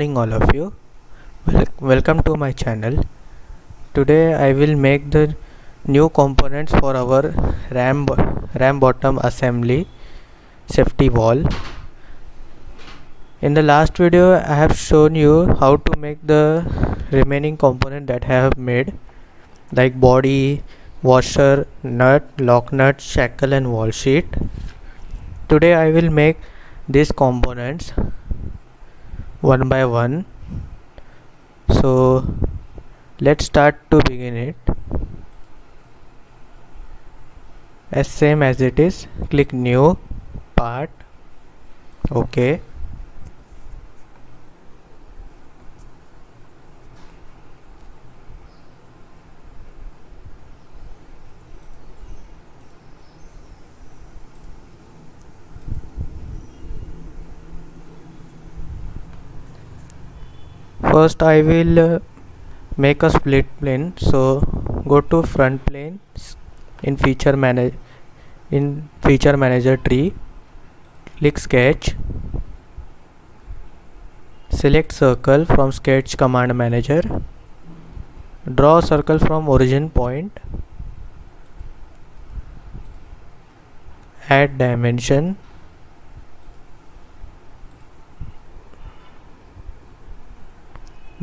morning all of you. Welcome to my channel. Today I will make the new components for our ram bottom assembly safety wall. In the last video I have shown you how to make the remaining component that I have made, like body, washer, nut, lock nut, shackle and wall sheet. Today I will make these components one by one. So let's start to begin it. As same as it is, click new part. OK. First I will make a split plane. So go to front plane in feature manager tree, click sketch, select circle from sketch command manager, draw a circle from origin point, add dimension,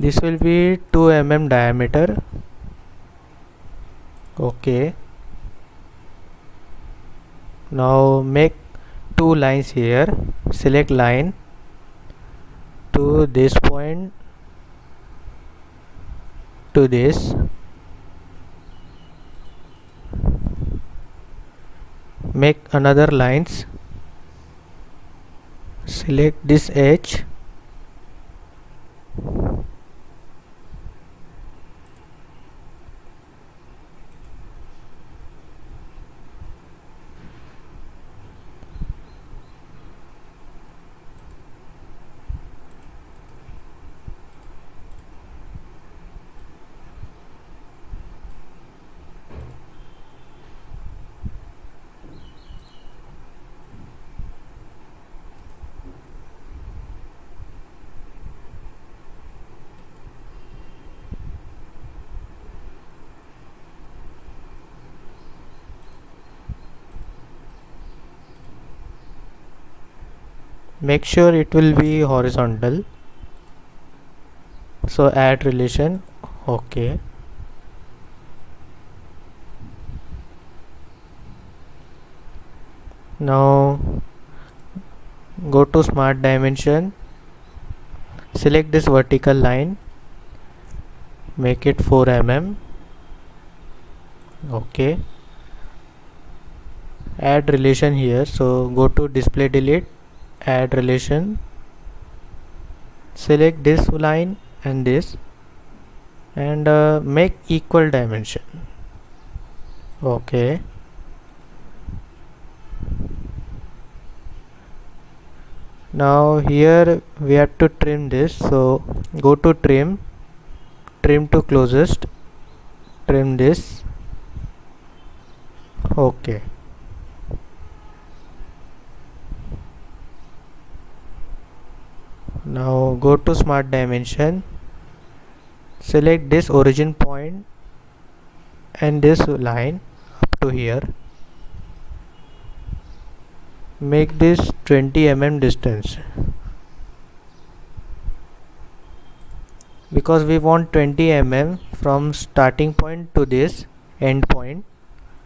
this will be 2 mm diameter. OK. Now make 2 lines here. Select line to this point to this. Make another lines. Select this edge. Make sure it will be horizontal. So add relation. OK. Now go to smart dimension, select this vertical line, make it 4 mm. OK. Add relation here. So go to display delete, add relation, select this line and this, and make equal dimension. OK. Now here we have to trim this. So go to trim to closest, trim this. OK. Now go to smart dimension, select this origin point and this line up to here, make this 20 mm distance, because we want 20 mm from starting point to this end point.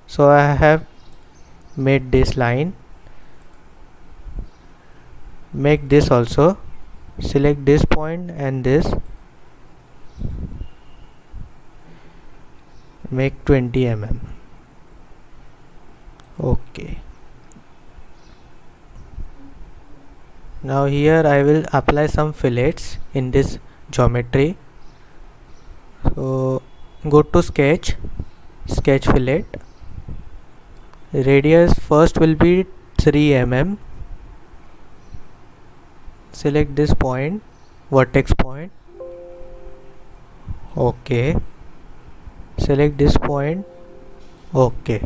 So I have made this line. Make this also, select this point and this, make 20 mm. OK. Now here I will apply some fillets in this geometry. So go to sketch fillet, radius first will be 3 mm. Select this point, vertex point. OK. Select this point. OK.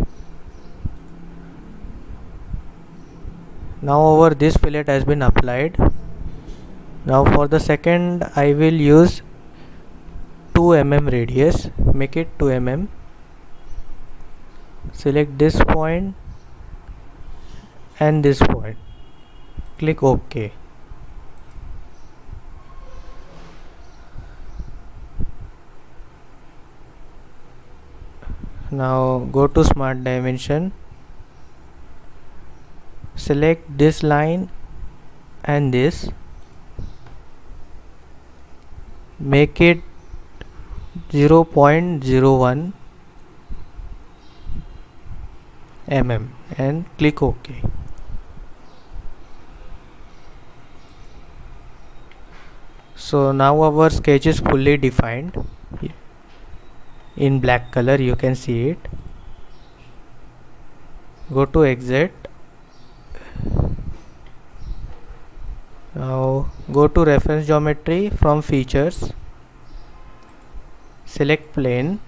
Now over this fillet has been applied. Now for the second I will use 2 mm radius, make it 2 mm. Select this point and this point, click OK. Now go to Smart Dimension, select this line and this, make it 0.01 mm and click OK. So now our sketch is fully defined in black color, you can see it. Go to exit. Now go to reference geometry, from features select plane,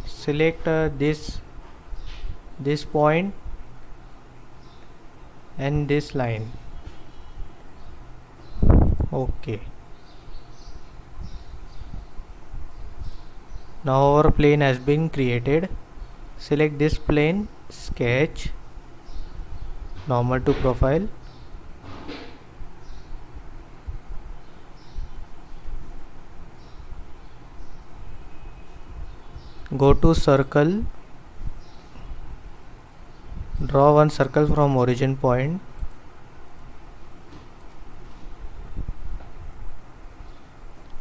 select this point and this line. OK. Now our plane has been created. Select this plane, sketch, normal to profile. Go to circle, draw one circle from origin point.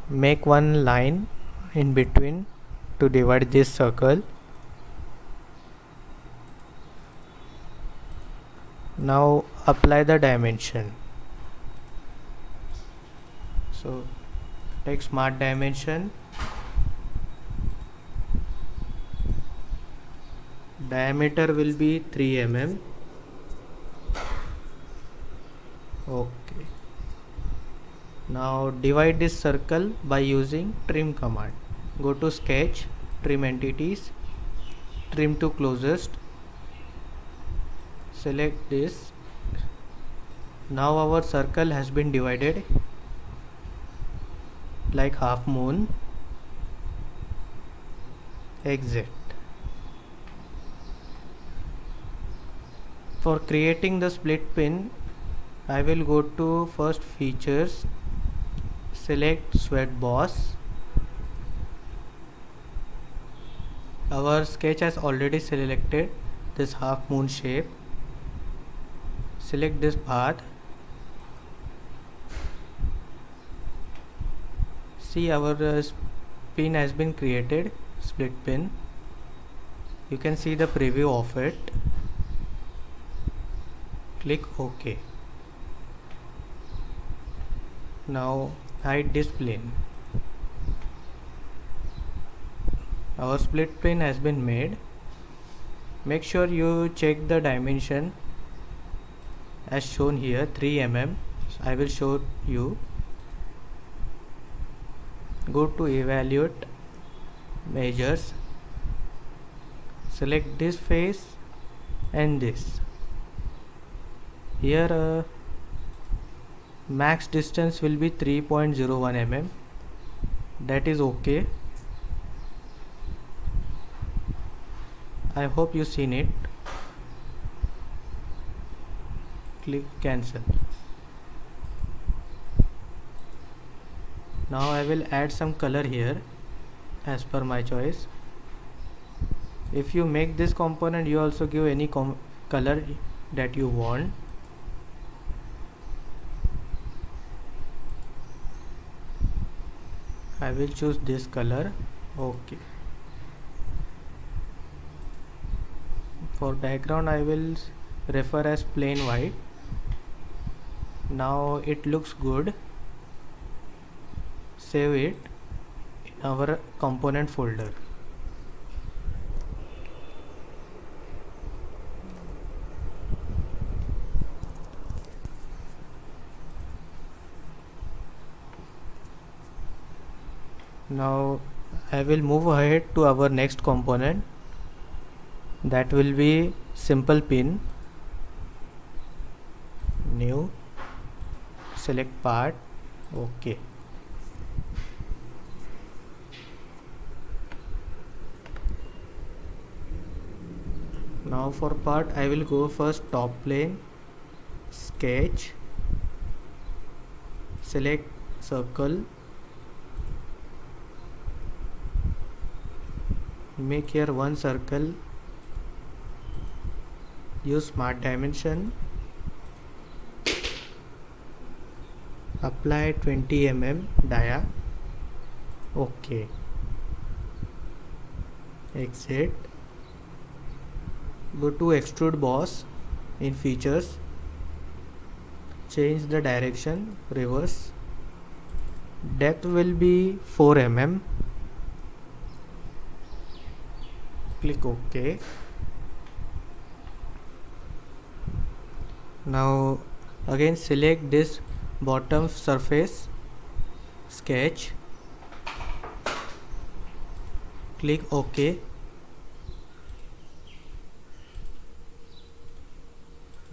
Make one line in between to divide this circle. Now apply the dimension. So take Smart Dimension, diameter will be 3 mm. OK. Now divide this circle by using trim command. Go to sketch, trim entities, trim to closest, select this. Now our circle has been divided like half moon. Exit. For creating the split pin, I will go to first features, select sweat boss. Our sketch has already selected this half moon shape. Select this path. See, our pin has been created, split pin. You can see the preview of it. Click OK. Now hide this plane. Our split pin has been made. Make sure you check the dimension as shown here, 3 mm. I will show you. Go to evaluate, measures, select this face and this. Here max distance will be 3.01 mm. That is OK. I hope you seen it. Click cancel. Now I will add some color here as per my choice. If you make this component, you also give any color that you want. I will choose this color. OK. For background I will refer as plain white. Now it looks good. Save it in our component folder. Now I will move ahead to our next component, that will be simple pin. New, select part. Okay. Now for part I will go first top plane, sketch, select circle, make here one circle, use smart dimension, apply 20 mm dia. Okay. Exit. Go to extrude boss. In features, change the direction, reverse. Depth will be 4 mm. Click OK. Now again select this bottom surface, sketch, click OK.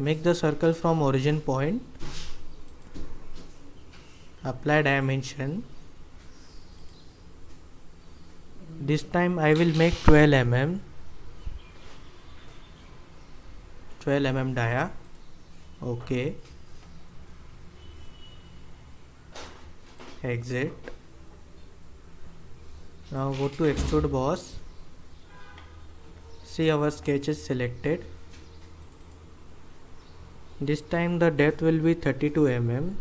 Make the circle from origin point, apply dimension. This time I will make 12 mm dia. Okay. Exit. Now go to extrude boss. See, our sketch is selected. This time the depth will be 32 mm.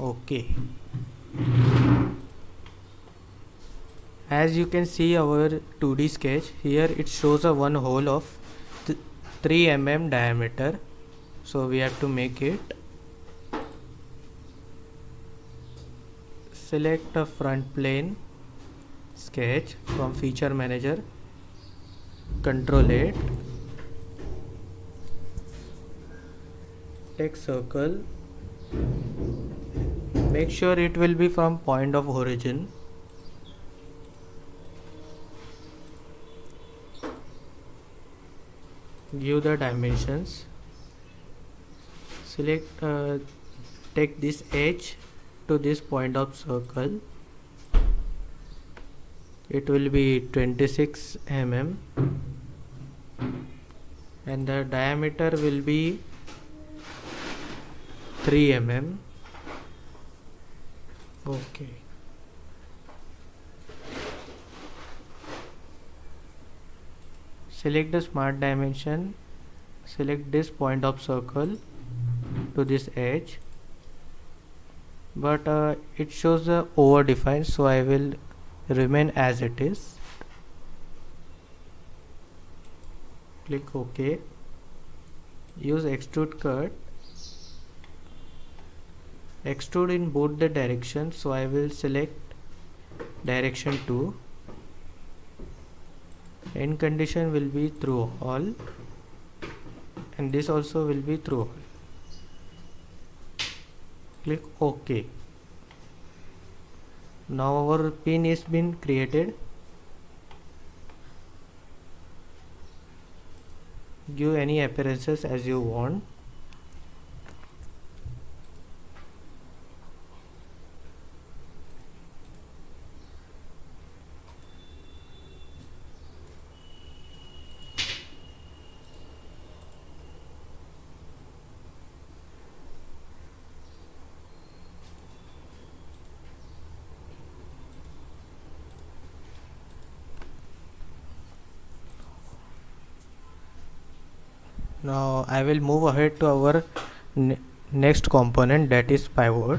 Okay. As you can see our 2D sketch, here it shows a one hole of 3 mm diameter. So we have to make it. Select a front plane, sketch from feature manager, Control 8, take circle, make sure it will be from point of origin. Give the dimensions, select take this edge to this point of circle. It will be 26 mm and the diameter will be 3 mm. Okay. Select the smart dimension, select this point of circle to this edge, but it shows the over defined, so I will remain as it is. Click OK. Use extrude cut, extrude in both the directions, so I will select direction 2. End condition will be through all and this also will be through all. Click OK. Now our pin is been created. Give any appearances as you want. Now I will move ahead to our next component, that is pivot.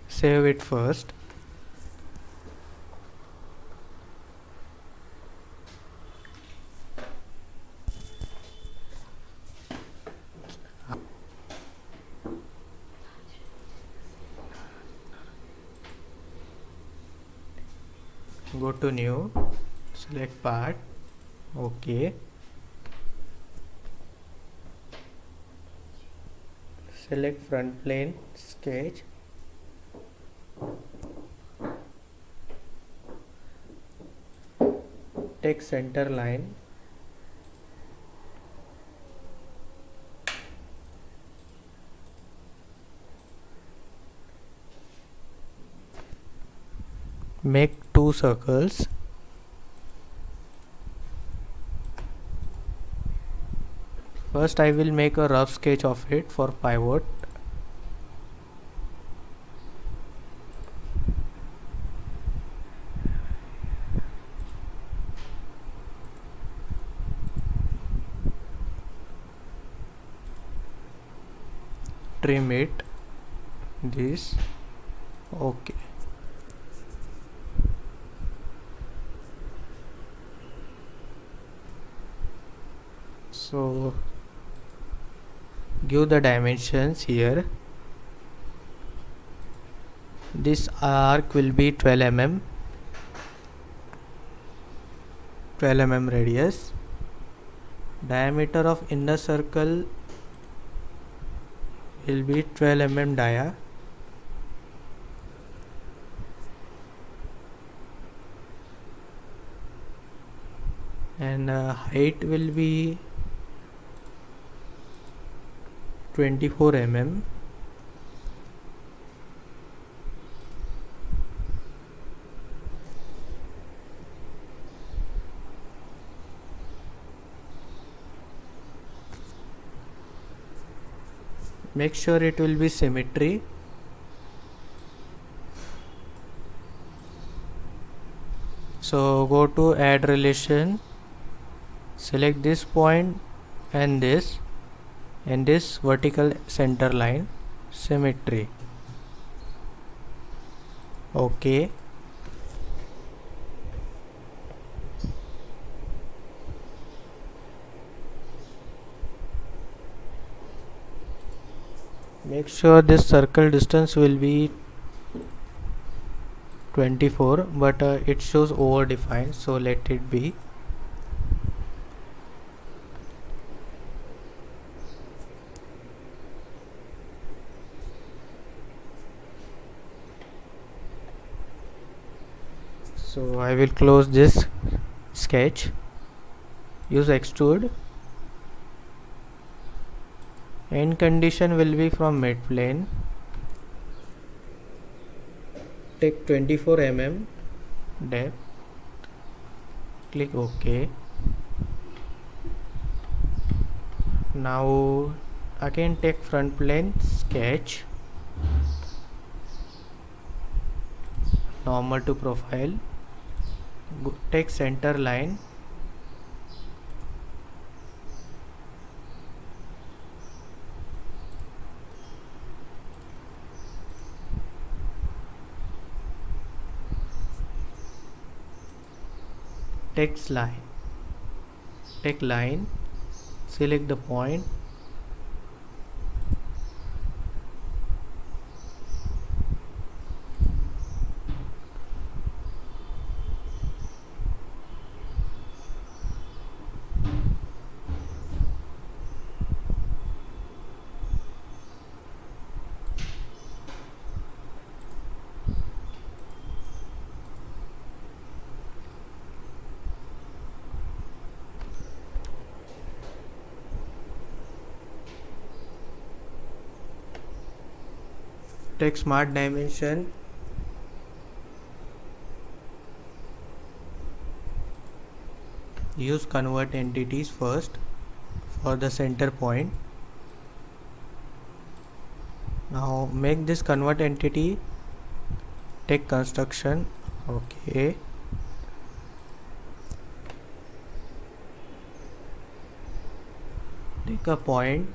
Save it first. Go to new, select part. Okay. Select front plane, sketch, Take center line, make two circles. First I will make a rough sketch of it for pivot. Trim it, this, okay. So give the dimensions here. This arc will be 12 mm, 12 mm radius. Diameter of inner circle will be 12 mm dia. And height will be 24 mm. Make sure it will be symmetry. So go to add relation, select this point and this vertical center line, symmetry, okay. Make sure this circle distance will be 24, but it shows over defined, so let it be. So I will close this sketch, use extrude. End condition will be from mid plane. Take 24 mm depth, click OK. Now again take front plane, sketch, normal to profile, take center line, text line, take line, select the point, take smart dimension, use convert entities first for the center point. Now make this convert entity, take construction, okay. Take a point,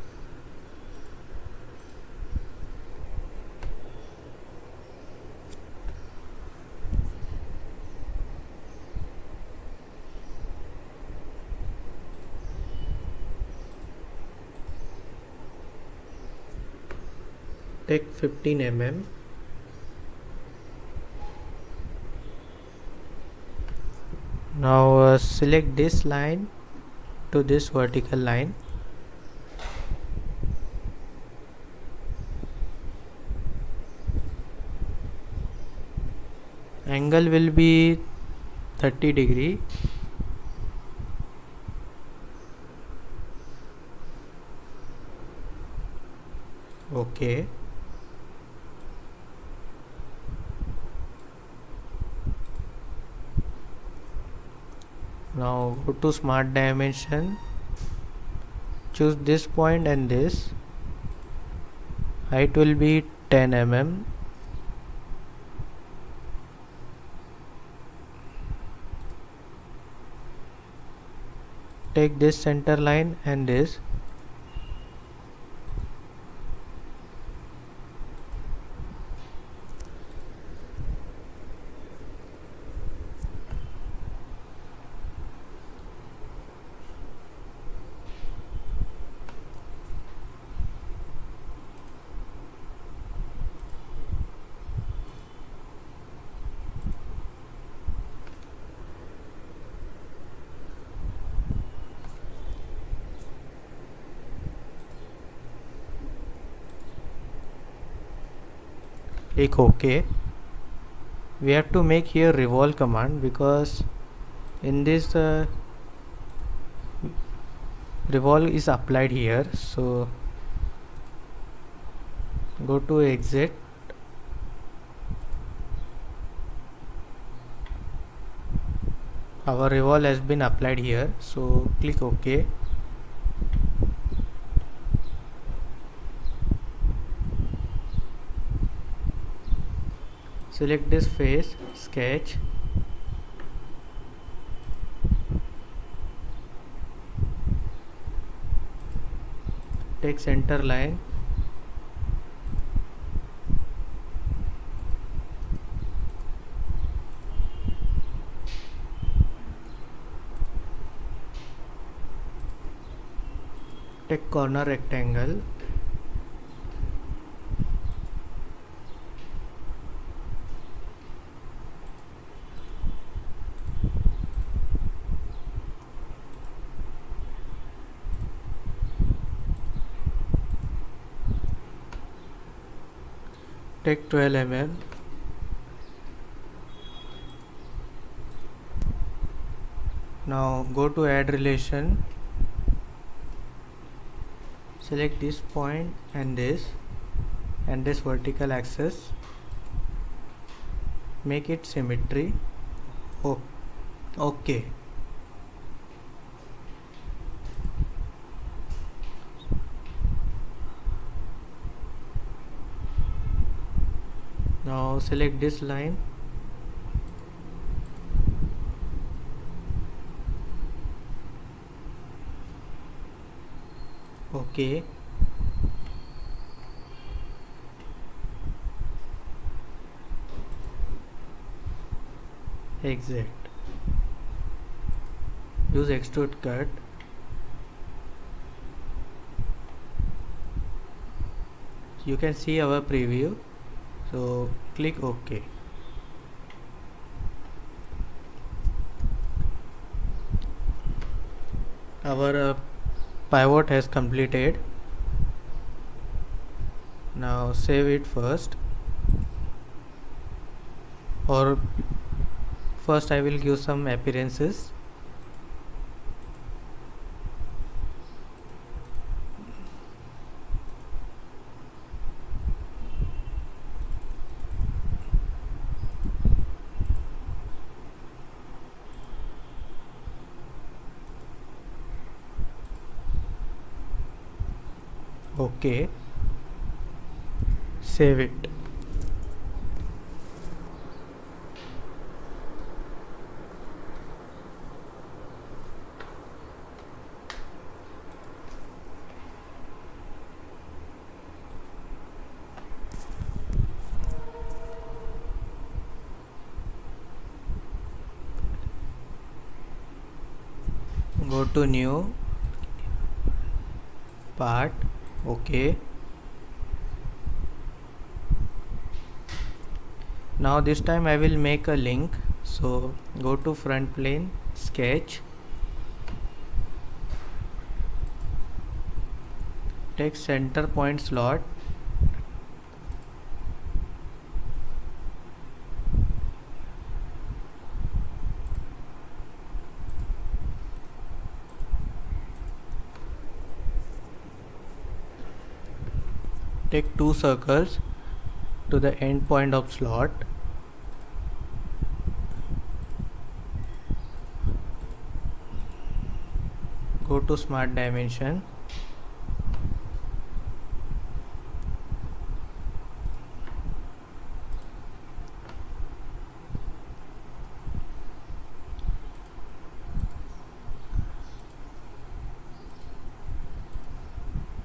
take 15 mm, now select this line to this vertical line, Angle will be 30 degree. Okay. Now go to smart dimension, choose this point and this. Height will be 10 mm. Take this center line and this. Click OK. We have to make here revolve command because in this revolve is applied here. So go to exit. Our revolve has been applied here, so click OK. Select this face, sketch. Take center line. Take corner rectangle. Take 12 mm. Now go to add relation. Select this point and this vertical axis. Make it symmetry. Oh, okay. Now select this line. Okay. Exit. Use extrude cut. You can see our preview. So click OK. Our pivot has completed. Now save it first, or first I will give some appearances. Okay, save it. Go to new part. Okay. Now this time I will make a link. So go to front plane, sketch. Take center point slot. take two circles to the end point of slot. Go to Smart Dimension.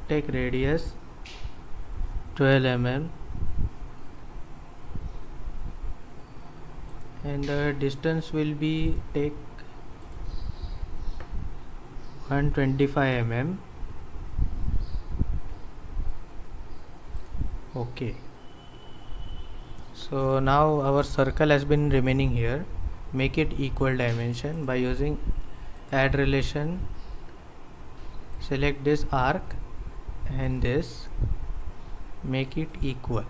Take radius 12 mm and the distance will be take 125 mm. Okay, so now our circle has been remaining here. Make it equal dimension by using add relation. Select this arc and this, make it equal.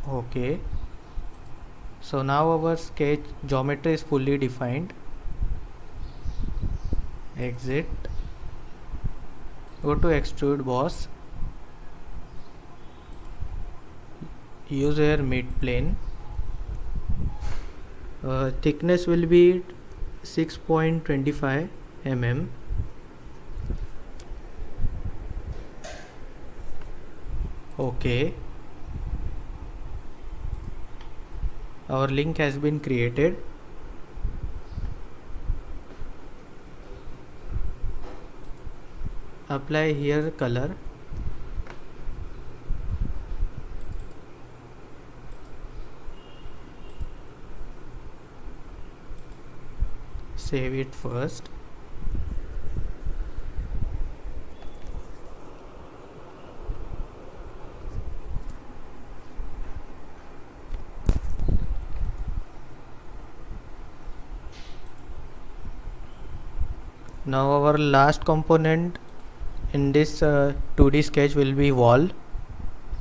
Okay, so now our sketch geometry is fully defined. Exit, go to extrude boss, use here mid plane. Thickness will be 6.25 mm. Okay, our link has been created. Apply here color. Save it first. Now our last component in this 2D sketch will be wall,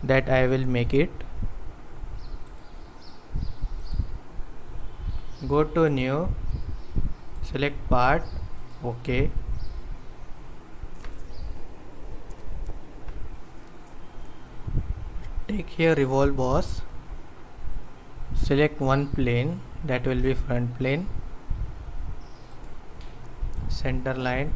that I will make it. Go to new, select part. Okay, take here revolve boss, select one plane, that will be front plane, center line,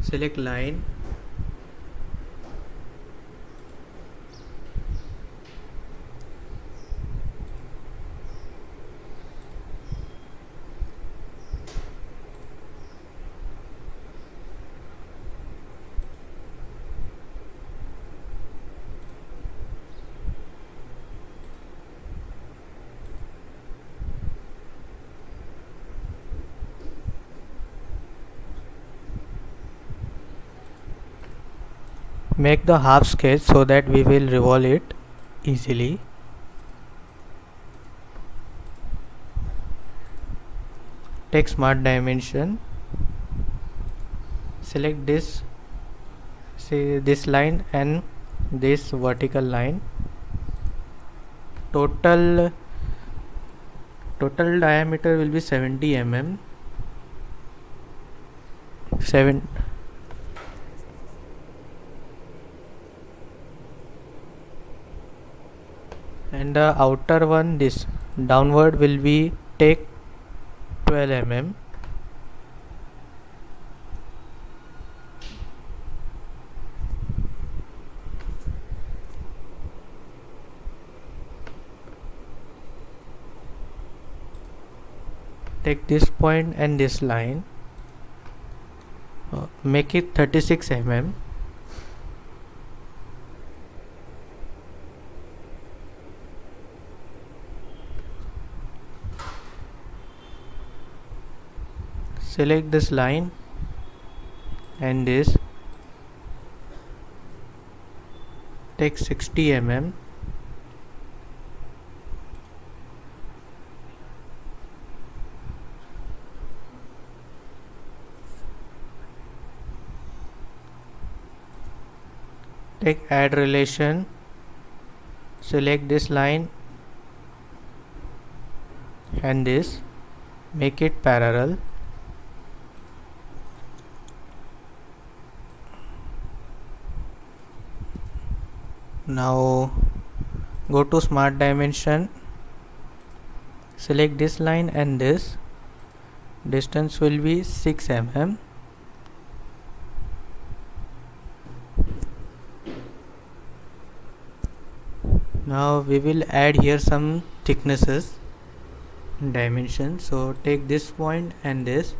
select line, make the half sketch so that we will revolve it easily. Take smart dimension, select this, say this line and this vertical line. Total diameter will be 70 mm. 7 and the outer one, this downward, will be take 12 mm. Take this point and this line, make it 36 mm. Select this line and this, take 60 mm. click add relation, select this line and this, make it parallel. Now go to smart dimension, select this line and this, distance will be 6 mm. Now we will add here some thicknesses dimension. So take this point and this,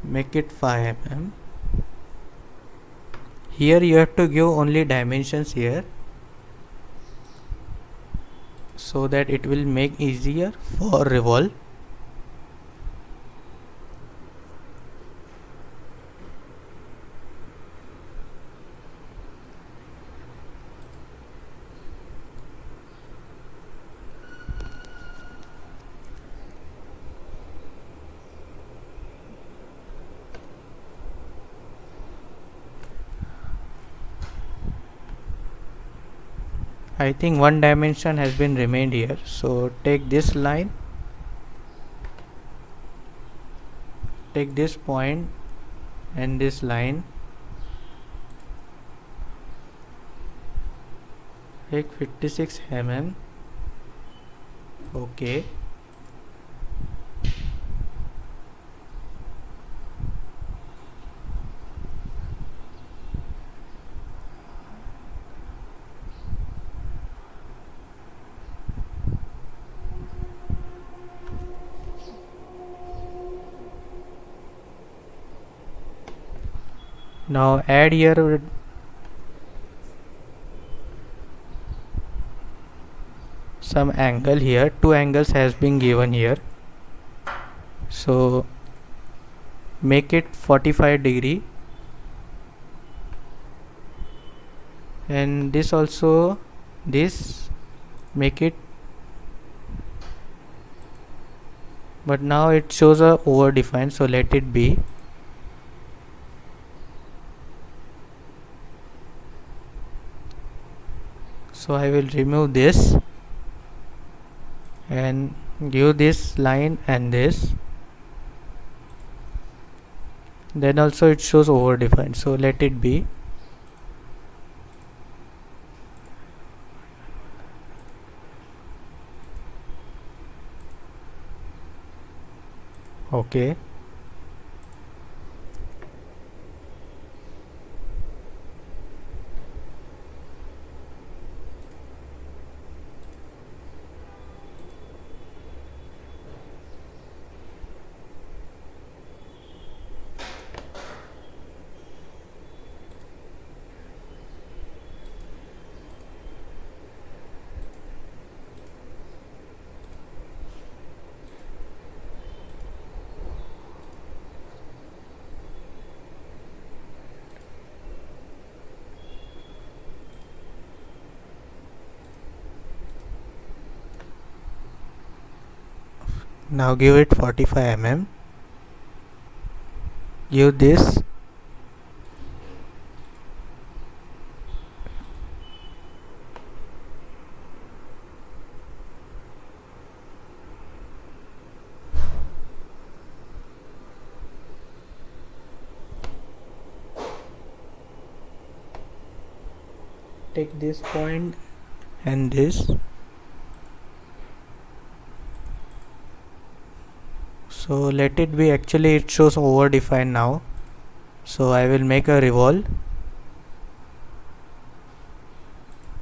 make it 5 mm. Here you have to give only dimensions here, so that it will make easier for revolve. I think one dimension has been remained here, so take this line, take this point and this line, take 56 mm. Okay, now add here some angle here. Two angles has been given here, so make it 45°, and this also, this make it, but now it shows a over defined, so let it be. So I will remove this and give this line and this, then also it shows over defined, so let it be. Okay, now give it 45 mm, give this, take this point and this, so let it be. Actually it shows over defined now, so I will make a revolve,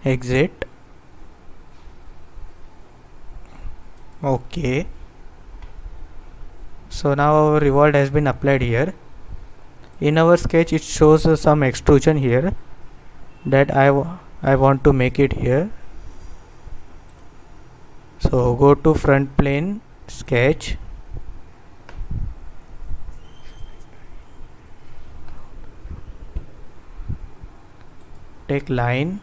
exit. Okay, so now our revolve has been applied here. In our sketch it shows some extrusion here, that I want to make it here. So go to front plane, sketch, take line,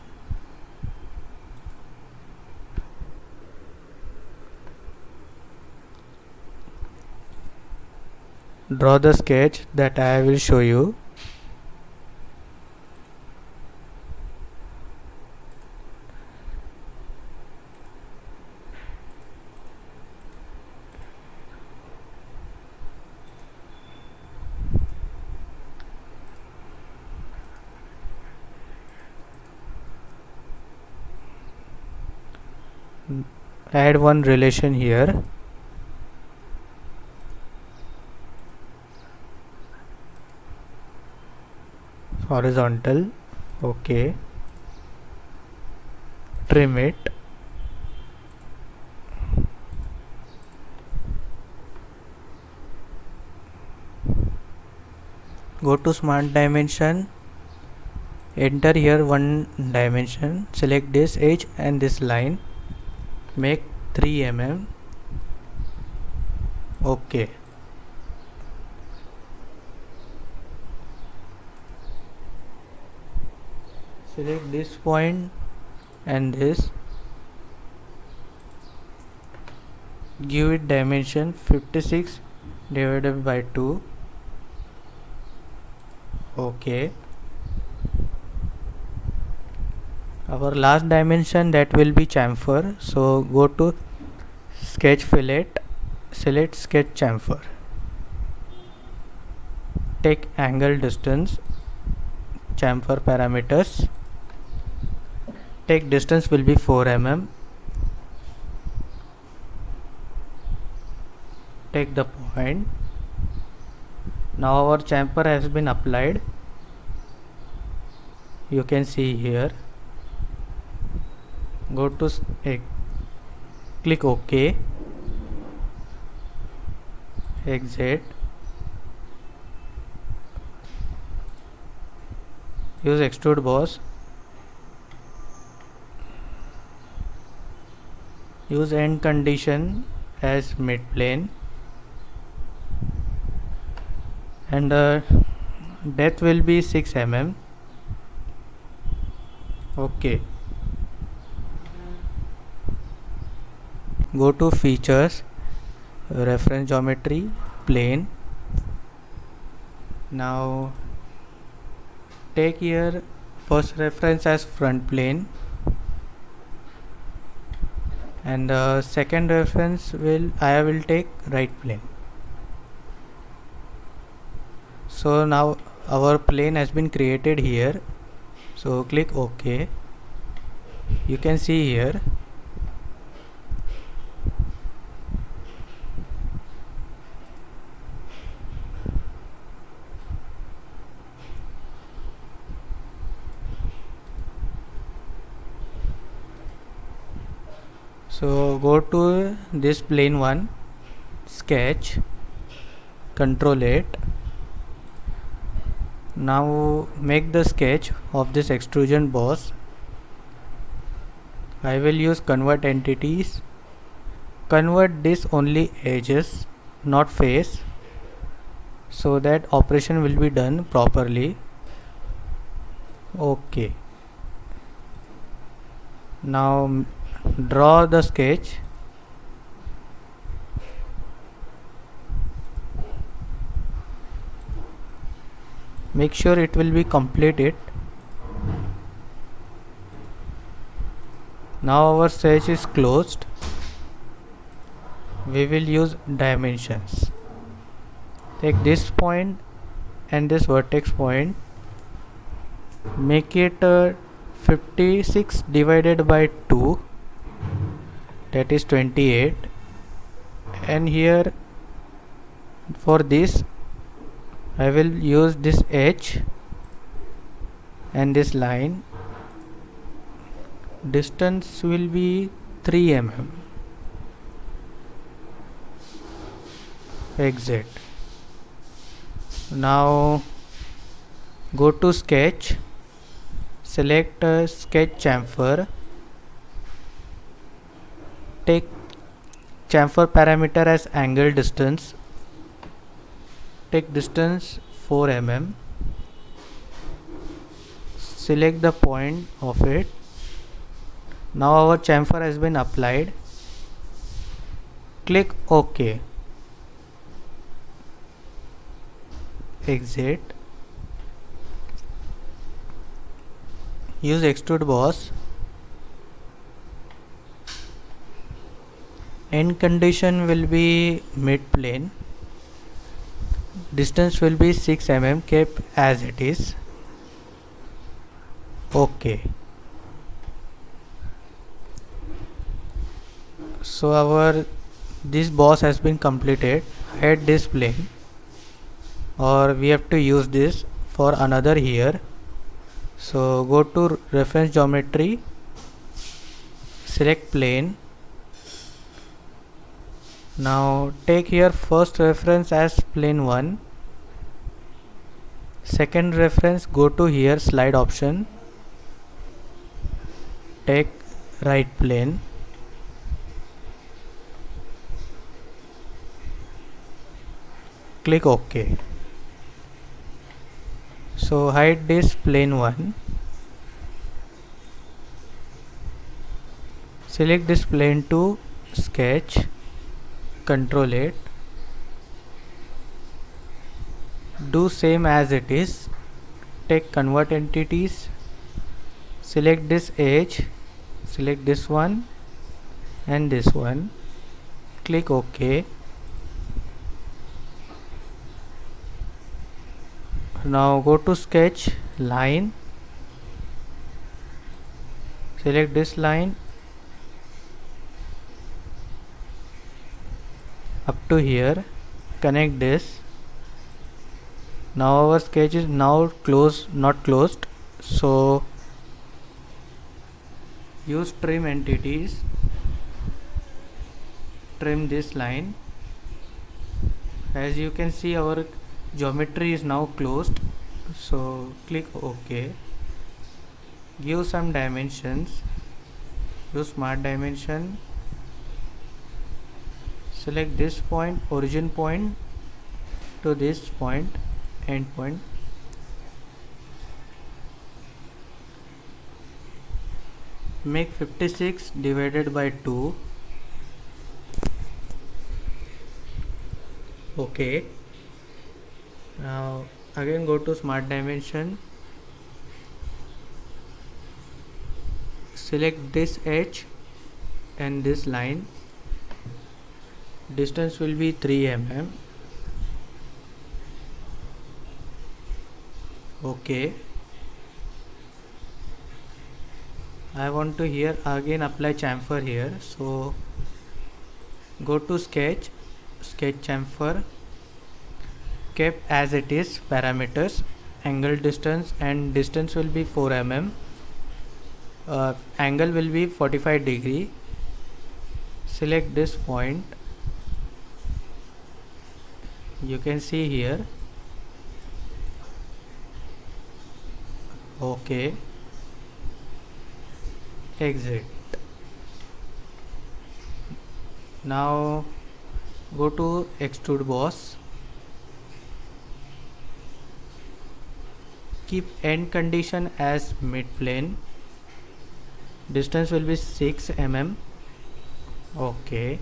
draw the sketch that I will show you. add one relation here. Horizontal. Okay. Trim it. Go to smart dimension. Enter here one dimension. Select this edge and this line. Make 3 mm. Okay. Select this point and this. Give it dimension 56 divided by 2. Okay. Our last dimension, that will be chamfer. So go to sketch fillet, select sketch chamfer. Take angle distance, chamfer parameters. Take distance will be 4 mm. Take the point. Now our chamfer has been applied. You can see here. Go to click OK. Exit. Use extrude boss. Use end condition as mid plane, and depth will be 6 mm. Okay. Go to features, reference geometry, plane. Now take here first reference as front plane, and the second reference I will take right plane. So now our plane has been created here. So click OK. You can see here. So go to this plane 1, sketch, control 8. Now make the sketch of this extrusion boss. I will use convert entities. Convert this only edges, not face, so that operation will be done properly. Okay. Now draw the sketch. Make sure it will be completed. Now our sketch is closed. We will use dimensions. Take this point and this vertex point. Make it 56 divided by 2, that is 28. And here for this I will use this edge and this line. Distance will be 3 mm. Exit. Now go to sketch, select sketch chamfer. Take chamfer parameter as angle distance. Take distance 4 mm. Select the point of it. Now our chamfer has been applied. Click OK. Exit. Use extrude boss. End condition will be mid plane. Distance will be 6 mm, kept as it is. OK. So our this boss has been completed. Hide this plane, or we have to use this for another here. So go to reference geometry, select plane. Now take here first reference as plane 1, second reference go to here slide option, take right plane, click OK. So hide this plane 1, select this plane 2, sketch, control it, do same as it is, take convert entities, select this edge, select this one and this one, click OK. Now go to sketch, line, select this line up to here, connect this. Now our sketch is now closed, not closed, so use trim entities, trim this line. As you can see, our geometry is now closed, so click OK. Give some dimensions, use smart dimension, select this point, origin point to this point, end point, make 56 divided by 2. OK. Now again go to smart dimension, select this edge and this line, distance will be 3 mm. OK. I want to here again apply chamfer here, so go to sketch, sketch chamfer, kept as it is parameters, angle distance and distance will be 4 mm, angle will be 45 degree, select this point, you can see here. OK, exit. Now go to extrude boss, keep end condition as mid plane, distance will be 6 mm. OK,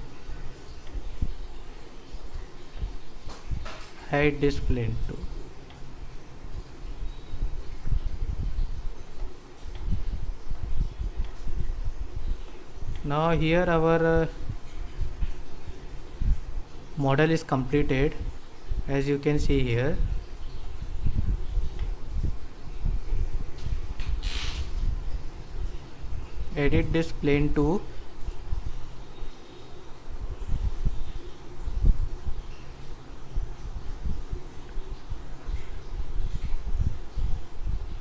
hide this plane too. Now here our model is completed, as you can see here. Edit this plane too.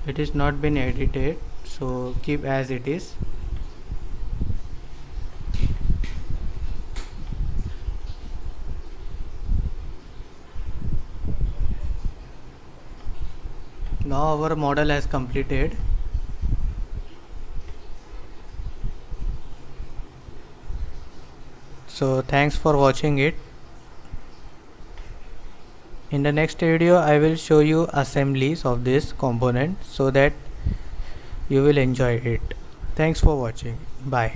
It is not been edited, so keep as it is. Now our model has completed. So thanks for watching it. In the next video I will show you assemblies of this component so that you will enjoy it. Thanks for watching. Bye.